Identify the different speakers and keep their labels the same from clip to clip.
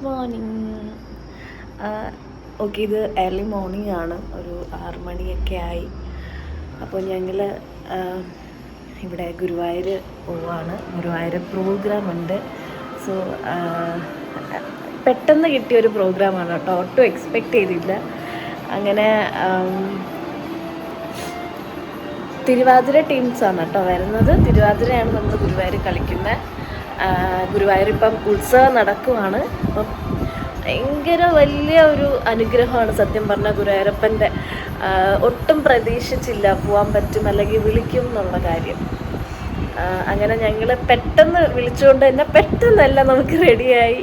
Speaker 1: Morning. Okay, ഇത് early morning ആണ്, ഒരു 6 മണിയൊക്കെ ആയി. അപ്പോൾ ഞങ്ങൾ ഇവിടെ ഗുരുവായൂർ പോവാണ്. ഗുരുവായൂർ പ്രോഗ്രാം ഉണ്ട്. സോ പെട്ടെന്ന് കിട്ടിയൊരു പ്രോഗ്രാമാണ് കേട്ടോ, ഒട്ടും എക്സ്പെക്റ്റ് ചെയ്തില്ല. അങ്ങനെ തിരുവാതിര ടീംസാണ് കേട്ടോ വരുന്നത്. തിരുവാതിരയാണ് നമ്മൾ ഗുരുവായൂർ കളിക്കുന്നത്. ഗുരുവായൂർ ഇപ്പം ഉത്സവം നടക്കുവാണ്. അപ്പം ഭയങ്കര വലിയ ഒരു അനുഗ്രഹമാണ് സത്യം പറഞ്ഞാൽ ഗുരുവായൂരപ്പൻ്റെ. ഒട്ടും പ്രതീക്ഷിച്ചില്ല പോകാൻ പറ്റും അല്ലെങ്കിൽ വിളിക്കും എന്നുള്ള കാര്യം. അങ്ങനെ ഞങ്ങൾ പെട്ടെന്ന് വിളിച്ചുകൊണ്ട് തന്നെ പെട്ടെന്നല്ല നമുക്ക് റെഡിയായി.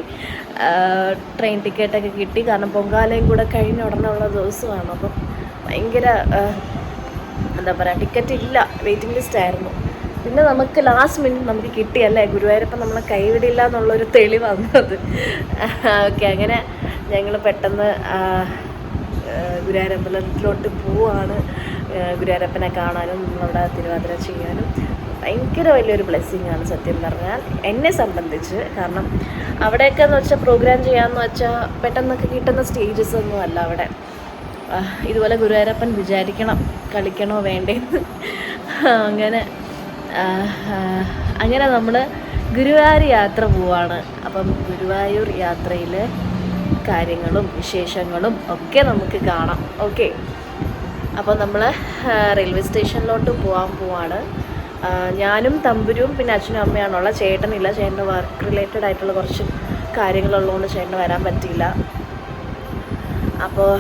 Speaker 1: ട്രെയിൻ ടിക്കറ്റൊക്കെ കിട്ടി, കാരണം പൊങ്കാലയും കൂടെ കഴിഞ്ഞ ഉടനെ ഉള്ള ദിവസമാണ്. അപ്പം ഭയങ്കര എന്താ പറയുക, ടിക്കറ്റ് ഇല്ല, വെയിറ്റിംഗ് ലിസ്റ്റ് ആയിരുന്നു. പിന്നെ നമുക്ക് ലാസ്റ്റ് മിനിറ്റ് നമുക്ക് കിട്ടിയല്ലേ, ഗുരുവായൂരപ്പം നമ്മളെ കൈവിടില്ല എന്നുള്ളൊരു തെളിവാണ് അത്. ഓക്കെ, അങ്ങനെ ഞങ്ങൾ പെട്ടെന്ന് ഗുരുവായൂരമ്പലത്തിലോട്ട് പോവാണ്. ഗുരുവായൂരപ്പനെ കാണാനും നമ്മളവിടെ തിരുവാതിര ചെയ്യാനും ഭയങ്കര വലിയൊരു ബ്ലെസ്സിങ് ആണ് സത്യം പറഞ്ഞാൽ എന്നെ സംബന്ധിച്ച്. കാരണം അവിടെയൊക്കെ എന്ന് വെച്ചാൽ പ്രോഗ്രാം ചെയ്യാമെന്ന് വെച്ചാൽ പെട്ടെന്നൊക്കെ കിട്ടുന്ന സ്റ്റേജസ് ഒന്നും അല്ല അവിടെ. ഇതുപോലെ ഗുരുവായൂരപ്പൻ വിചാരിക്കണം കളിക്കണോ വേണ്ടേന്ന്. അങ്ങനെ നമ്മൾ ഗുരുവായൂർ യാത്ര പോവാണ്. അപ്പം ഗുരുവായൂർ യാത്രയിലെ കാര്യങ്ങളും വിശേഷങ്ങളും ഒക്കെ നമുക്ക് കാണാം. ഓക്കെ, അപ്പോൾ നമ്മൾ റെയിൽവേ സ്റ്റേഷനിലോട്ട് പോവാണ്. ഞാനും തമ്പുരും പിന്നെ അച്ഛനും അമ്മയാണുള്ള. ചേട്ടനില്ല, ചേട്ടന് വർക്ക് റിലേറ്റഡ് ആയിട്ടുള്ള കുറച്ച് കാര്യങ്ങളുള്ളതുകൊണ്ട് ചേട്ടന് വരാൻ പറ്റിയില്ല. അപ്പോൾ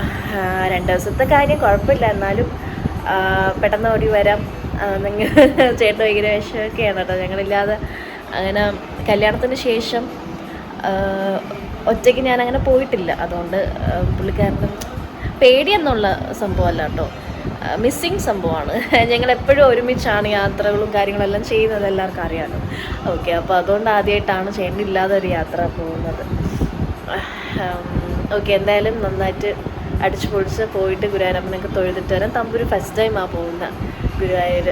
Speaker 1: 2 ദിവസത്തെ കാര്യം കുഴപ്പമില്ല, എന്നാലും പെട്ടെന്ന് ഓടി വരാം. നിങ്ങൾ ചേട്ടൻ ഭയങ്കര വിഷമൊക്കെയാണ് കേട്ടോ ഞങ്ങളില്ലാതെ. അങ്ങനെ കല്യാണത്തിന് ശേഷം ഒറ്റയ്ക്ക് ഞാനങ്ങനെ പോയിട്ടില്ല. അതുകൊണ്ട് പുള്ളിക്കാരനും പേടിയെന്നുള്ള സംഭവമല്ല കേട്ടോ, മിസ്സിങ് സംഭവമാണ്. ഞങ്ങളെപ്പോഴും ഒരുമിച്ചാണ് യാത്രകളും കാര്യങ്ങളെല്ലാം ചെയ്യുന്നത്, എല്ലാവർക്കും അറിയാമല്ലോ. ഓക്കെ, അപ്പോൾ അതുകൊണ്ട് ആദ്യമായിട്ടാണ് ചേട്ടനില്ലാതെ ഒരു യാത്ര പോകുന്നത്. ഓക്കെ, എന്തായാലും നന്നായിട്ട് അടിച്ചു പൊളിച്ച് പോയിട്ട് ഗുരുവായൂരപ്പനൊക്കെ തൊഴുതിട്ട് വരാം. തമ്പുരു ഫസ്റ്റ് ടൈമാണ് പോകുന്ന ഗുരുവായൂർ.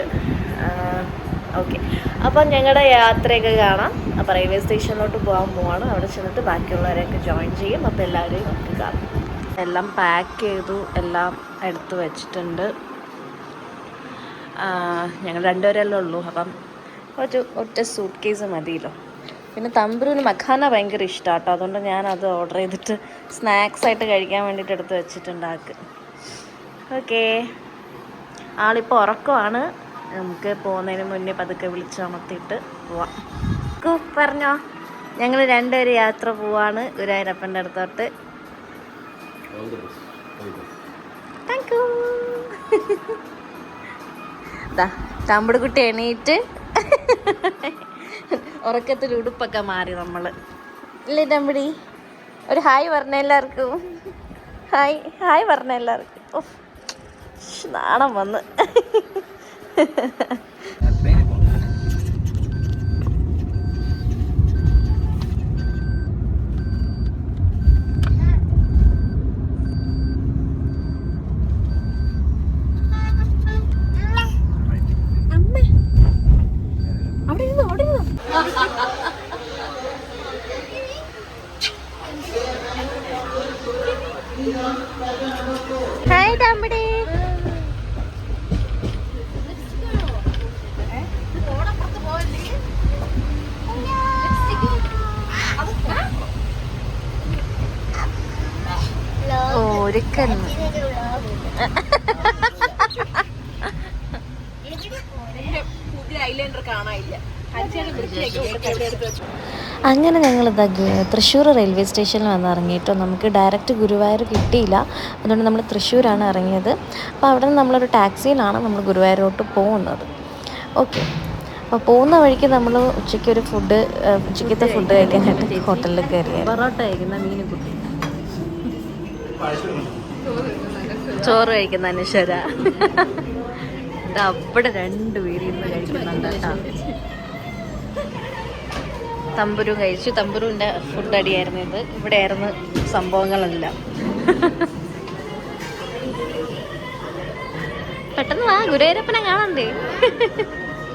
Speaker 1: ഓക്കെ, അപ്പം ഞങ്ങളുടെ യാത്രയൊക്കെ കാണാം. അപ്പോൾ റെയിൽവേ സ്റ്റേഷനിലോട്ട് പോവാണ്. അവിടെ ചെന്നിട്ട് ബാക്കിയുള്ളവരെയൊക്കെ ജോയിൻ ചെയ്യും. അപ്പോൾ എല്ലാവരെയും നമുക്ക് കാണാം. എല്ലാം പാക്ക് ചെയ്തു, എല്ലാം എടുത്ത് വെച്ചിട്ടുണ്ട്. ഞങ്ങൾ 2 പേരല്ലേ ഉള്ളൂ, അപ്പം ഒറ്റ സൂട്ട് കേസ് മതിയല്ലോ. പിന്നെ തമ്പുരുവിന് മഖാന ഭയങ്കര ഇഷ്ടമാണ് കേട്ടോ, അതുകൊണ്ട് ഞാനത് ഓർഡർ ചെയ്തിട്ട് സ്നാക്സായിട്ട് കഴിക്കാൻ വേണ്ടിയിട്ട് എടുത്ത് വെച്ചിട്ടുണ്ട് ആൾക്ക്. ഓക്കേ, ആളിപ്പോൾ ഉറക്കമാണ്. നമുക്ക് പോകുന്നതിന് മുന്നേ പതുക്കെ വിളിച്ചമർത്തിയിട്ട് പോവാം. പറഞ്ഞോ, ഞങ്ങൾ 2 പേര് യാത്ര പോവാണ് ഗുരുവായൂരപ്പൻ്റെ അടുത്തോട്ട്. Thank you. തമ്പുടുകുട്ടി എണീറ്റ് ഉറക്കത്തിൽ ഉടുപ്പൊക്കെ മാറി നമ്മൾ. ഇല്ലേ തമ്പുടി? ഒരു ഹായ് പറഞ്ഞ എല്ലാവർക്കും. ഹായ് പറഞ്ഞ എല്ലാവർക്കും. ഓ, നാണം വന്ന്. ഹായ് തമ്പടി. ഒരുക്കുന്നു അങ്ങനെ ഞങ്ങൾ തൃശ്ശൂർ റെയിൽവേ സ്റ്റേഷനിൽ വന്ന് ഇറങ്ങിയിട്ടോ. നമുക്ക് ഡയറക്റ്റ് ഗുരുവായൂർ കിട്ടിയില്ല, അതുകൊണ്ട് നമ്മൾ തൃശ്ശൂരാണ് ഇറങ്ങിയത്. അപ്പോൾ അവിടെ നിന്ന് നമ്മളൊരു ടാക്സിയിലാണ് നമ്മൾ ഗുരുവായൂരോട്ട് പോകുന്നത്. ഓക്കെ, അപ്പോൾ പോകുന്ന വഴിക്ക് നമ്മൾ ഉച്ചയ്ക്കത്തെ ഫുഡ് കഴിക്കാനായിട്ട് ഹോട്ടലിൽ കയറിയായിരുന്നു. പൊറോട്ട കഴിക്കുന്ന മീനുകുട്ടി, ചോറ് കഴിക്കുന്ന അനുശ്വര, അവിടെ 2 പേര് ഇന്ന് കഴിക്കുന്നുണ്ട് കേട്ടോ. തമ്പുരു കഴിച്ചു. തമ്പുരുവിൻ്റെ ഫുഡ് അടിയായിരുന്നു ഇത്. ഇവിടെ ആയിരുന്നു സംഭവങ്ങളെല്ലാം. പെട്ടെന്ന് വാ, ഗുരുവായൂരപ്പനെ കാണണ്ടേ.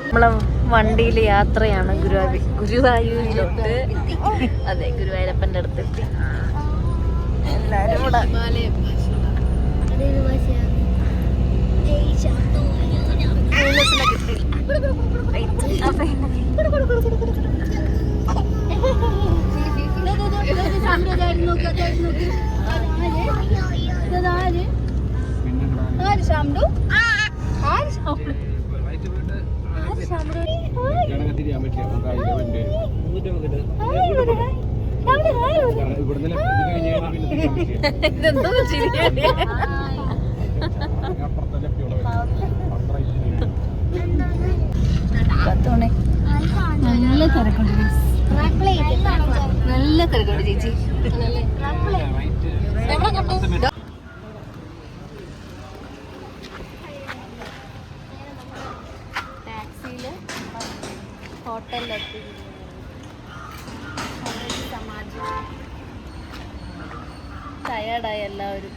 Speaker 1: നമ്മളെ വണ്ടിയിൽ യാത്രയാണ് ഗുരുവായൂരിലോട്ട്. അതെ, ഗുരുവായൂരപ്പൻ്റെ അടുത്തെത്തി. എല്ലാവരും കൂടെ ഇതെന്തോ നല്ല തിരക്കുണ്ട്, നല്ല തിരക്കുണ്ട് ചേച്ചി. ടാക്സിയില് ഹോട്ടലിലെത്തി. ടയേർഡായി എല്ലാവരും.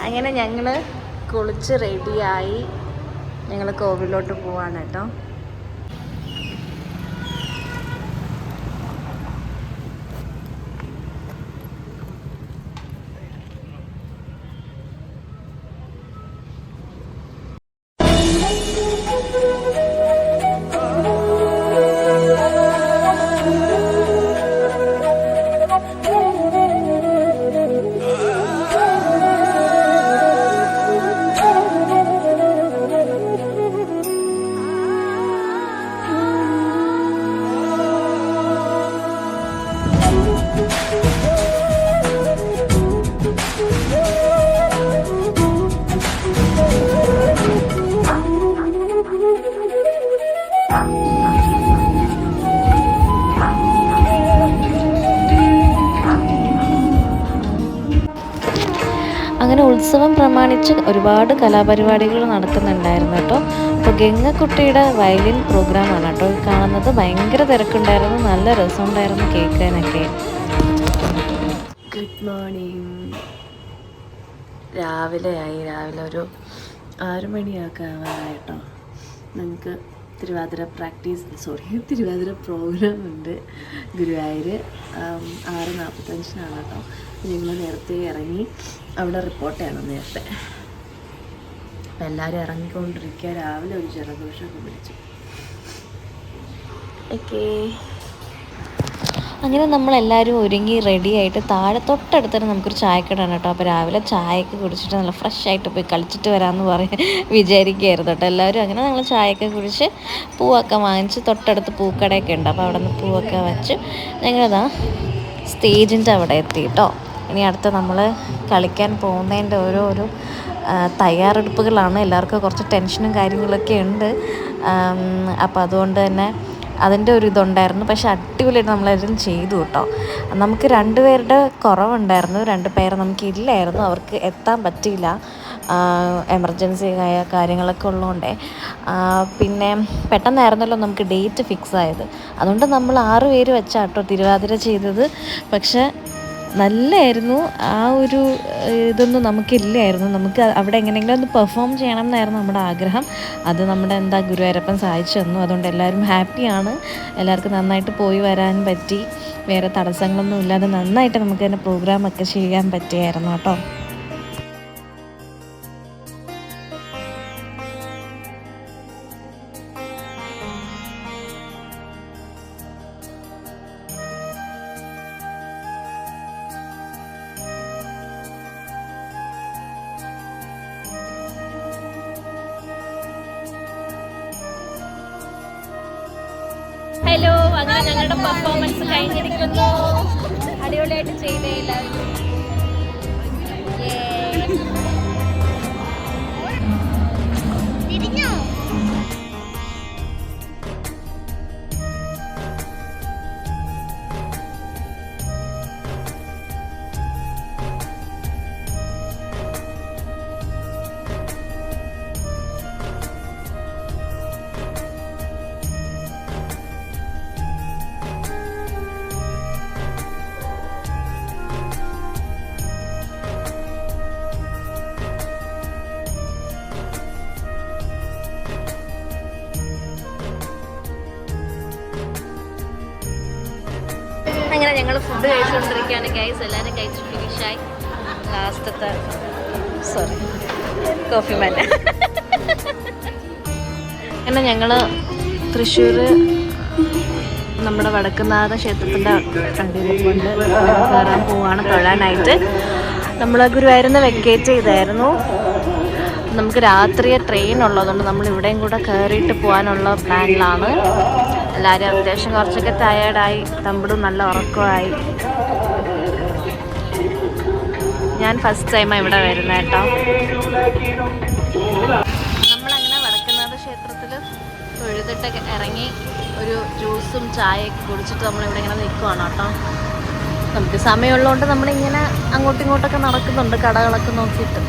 Speaker 1: അങ്ങനെ ഞങ്ങൾ കുളിച്ച് റെഡിയായി ഞങ്ങൾ കോവിലോട്ട് പോവാണ് കേട്ടോ. അങ്ങനെ ഉത്സവം പ്രമാണിച്ച് ഒരുപാട് കലാപരിപാടികൾ നടക്കുന്നുണ്ടായിരുന്നു കേട്ടോ. അപ്പോൾ ഗംഗക്കുട്ടിയുടെ വയലിൻ പ്രോഗ്രാമാണ് കേട്ടോ ഈ കാണുന്നത്. ഭയങ്കര തിരക്കുണ്ടായിരുന്നു, നല്ല രസമുണ്ടായിരുന്നു കേൾക്കാനൊക്കെ. Good morning. രാവിലെ ഒരു 6 മണിയാക്കാവാട്ടോ. നമുക്ക് തിരുവാതിര പ്രോഗ്രാം ഉണ്ട് ഗുരുവായൂർ. 6:45 കേട്ടോ. ഞങ്ങൾ നേരത്തെ ഇറങ്ങി, അവിടെ റിപ്പോർട്ട് ചെയ്യണം നേരത്തെ. അപ്പം എല്ലാവരും ഇറങ്ങിക്കൊണ്ടിരിക്കുക. രാവിലെ ഒരു ജലദോഷമൊക്കെ പിടിച്ചു. ഓക്കേ, അങ്ങനെ നമ്മളെല്ലാവരും ഒരുങ്ങി റെഡിയായിട്ട് താഴെ തൊട്ടടുത്ത് തന്നെ നമുക്കൊരു ചായക്കടയാണ് കേട്ടോ. അപ്പോൾ രാവിലെ ചായയൊക്കെ കുടിച്ചിട്ട് നല്ല ഫ്രഷ് ആയിട്ട് പോയി കളിച്ചിട്ട് വരാമെന്ന് വിചാരിക്കുകയായിരുന്നു കേട്ടോ എല്ലാവരും. അങ്ങനെ ഞങ്ങൾ ചായയൊക്കെ കുടിച്ച് പൂവൊക്കെ വാങ്ങിച്ച് തൊട്ടടുത്ത് പൂക്കടയൊക്കെ ഉണ്ട്. അപ്പോൾ അവിടെ നിന്ന് പൂവൊക്കെ വെച്ച് ഞങ്ങളിതാ സ്റ്റേജിൻ്റെ അവിടെ എത്തി കേട്ടോ. ഇനി അടുത്ത് നമ്മൾ കളിക്കാൻ പോകുന്നതിൻ്റെ ഓരോരോ തയ്യാറെടുപ്പുകളാണ്. എല്ലാവർക്കും കുറച്ച് ടെൻഷനും കാര്യങ്ങളൊക്കെ ഉണ്ട്. അപ്പോൾ അതുകൊണ്ട് തന്നെ അതിൻ്റെ ഒരു ഇതുണ്ടായിരുന്നു. പക്ഷെ അടിപൊളിയായിട്ട് നമ്മളെല്ലാം ചെയ്തു കേട്ടോ. നമുക്ക് 2 പേരുടെ കുറവുണ്ടായിരുന്നു, 2 പേരെ നമുക്കില്ലായിരുന്നു, അവർക്ക് എത്താൻ പറ്റിയില്ല. എമർജൻസി ആയ കാര്യങ്ങളൊക്കെ ഉള്ളതുകൊണ്ടേ. പിന്നെ പെട്ടെന്നായിരുന്നല്ലോ നമുക്ക് ഡേറ്റ് ഫിക്സ് ആയത്. അതുകൊണ്ട് നമ്മൾ 6 പേര് വെച്ചാട്ടോ തിരുവാതിര ചെയ്തത്. പക്ഷെ നല്ലതായിരുന്നു. ആ ഒരു ഇതൊന്നും നമുക്കില്ലായിരുന്നു. നമുക്ക് അവിടെ എങ്ങനെയെങ്കിലും ഒന്ന് പെർഫോം ചെയ്യണം എന്നായിരുന്നു നമ്മുടെ ആഗ്രഹം. അത് നമ്മുടെ ഗുരുവായൂരപ്പൻ സഹായിച്ചു തന്നു. അതുകൊണ്ട് എല്ലാവരും ഹാപ്പിയാണ്. എല്ലാവർക്കും നന്നായിട്ട് പോയി വരാൻ പറ്റി. വേറെ തടസ്സങ്ങളൊന്നും ഇല്ലാതെ നന്നായിട്ട് നമുക്ക് തന്നെ പ്രോഗ്രാമൊക്കെ ചെയ്യാൻ പറ്റിയായിരുന്നു കേട്ടോ. ഹലോ, അങ്ങനെ ഞങ്ങളുടെ പെർഫോമൻസ് കഴിഞ്ഞിരിക്കുന്നു. അടിപൊളിയായിട്ട് ചെയ്തേ എല്ലാവരും. അങ്ങനെ ഞങ്ങൾ ഫുഡ് കഴിച്ചുകൊണ്ടിരിക്കുകയാണ് ഗൈസ്. എല്ലാവരും കഴിച്ച് ഫിനിഷായി. ലാസ്റ്റത്തെ കോഫി മാൻ. അങ്ങനെ ഞങ്ങൾ തൃശ്ശൂർ നമ്മുടെ വടക്കുന്നാഥ ക്ഷേത്രത്തിൻ്റെ ഫ്രണ്ടിൽ കൊണ്ട് കയറാൻ പോവാണ് തൊഴാനായിട്ട്. നമ്മൾ ഗുരുവായൂരിൽ വെക്കേറ്റ് ചെയ്തായിരുന്നു. നമുക്ക് രാത്രി ട്രെയിൻ ഉള്ളതുകൊണ്ട് നമ്മൾ ഇവിടെയും കൂടെ കയറിയിട്ട് പോകാനുള്ള പ്ലാനിലാണ്. എല്ലാവരും അത്യാവശ്യം കുറച്ചൊക്കെ ടയേർഡായി, തമ്പിടും നല്ല ഉറക്കമായി. ഞാൻ ഫസ്റ്റ് ടൈമാണ് ഇവിടെ വരുന്നത് കേട്ടോ. നമ്മളങ്ങനെ വടക്കുന്നാഥ ക്ഷേത്രത്തിൽ തൊഴുതിട്ടൊക്കെ ഇറങ്ങി ഒരു ജ്യൂസും ചായയൊക്കെ കുടിച്ചിട്ട് നമ്മളിവിടെ ഇങ്ങനെ നിൽക്കുവാണ് കേട്ടോ. നമുക്ക് സമയമുള്ളതുകൊണ്ട് നമ്മളിങ്ങനെ അങ്ങോട്ടും ഇങ്ങോട്ടൊക്കെ നടക്കുന്നുണ്ട്, കടകളൊക്കെ നോക്കിയിട്ട്.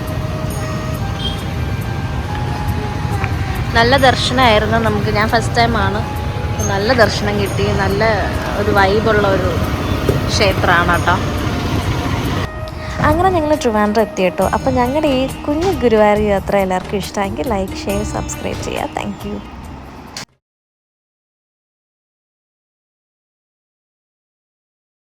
Speaker 1: നല്ല ദർശനമായിരുന്നു നമുക്ക്. ഞാൻ ഫസ്റ്റ് ടൈമാണ്. നല്ല ദർശനം കിട്ടി. നല്ല ഒരു വൈബുള്ള ഒരു ക്ഷേത്രമാണ് കേട്ടോ. അങ്ങനെ ഞങ്ങൾ ട്രിവാൻഡ്രം എത്തി കേട്ടോ. അപ്പോൾ ഞങ്ങളുടെ ഈ കുഞ്ഞു ഗുരുവായൂർ യാത്ര എല്ലാവർക്കും ഇഷ്ടമെങ്കിൽ ലൈക്ക്, ഷെയർ, സബ്സ്ക്രൈബ് ചെയ്യുക. Thank you.